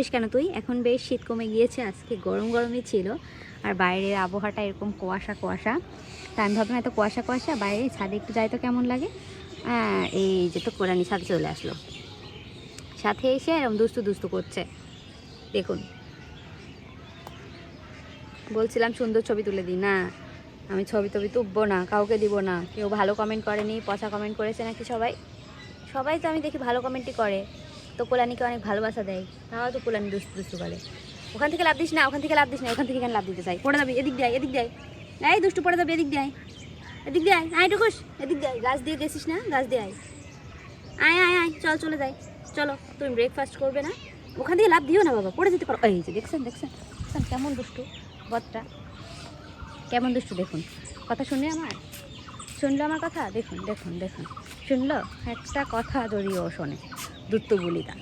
বেশ কেন তুই? এখন বেশ শীত কমে গিয়েছে, আজকে গরম গরমই ছিল। আর বাইরের আবহাওয়াটা এরকম কুয়াশা কুয়াশা, তা আমি ভাবলাম এত কুয়াশা কুয়াশা বাইরে ছাদে একটু যাই তো কেমন লাগে। এই যে তো কোরআনি ছাদে চলে আসলো, সাথে এসে এরকম দুস্তু দুস্তু করছে দেখুন। বলছিলাম সুন্দর ছবি তুলে দিই, না আমি ছবি টবি তুলবো না, কাউকে দিব না। কেউ ভালো কমেন্ট করেনি, পচা কমেন্ট করেছে নাকি সবাই? সবাই তো আমি দেখি ভালো কমেন্টই করে, তো কোলানিকে অনেক ভালোবাসা দেয়, তাও তো কোলানি দুস্তু দুস্তু করে। ওখান থেকে লাভ দিস না, ওখান থেকে লাভ দিস না, ওখান থেকে কেন লাভ দিতে চাই? পড়ে যাবি, এদিক দেয়, এদিক দেয়, এই দুষ্টু পড়ে যাবে, এদিক দেয়, এদিক দেয়, আয় ঢুকুস, এদিক দেয়, গাছ দিয়ে গেছিস না, গাছ দিয়ে আয়, আয় আয় আয়, চল চলে যাই, চলো। তুমি ব্রেকফাস্ট করবে না? ওখান থেকে লাভ দিও না বাবা, পড়ে যেতে পারো। এই যে দেখছেন দেখছেন দেখছেন কেমন দুষ্টু বদটা, কেমন দুষ্টু দেখুন। কথা শুনে আমার, শুনলো আমার কথা, দেখুন দেখুন দেখুন, শুনলো একটা কথা জড়িয়েও শোনে, দুত্তু বলিদা।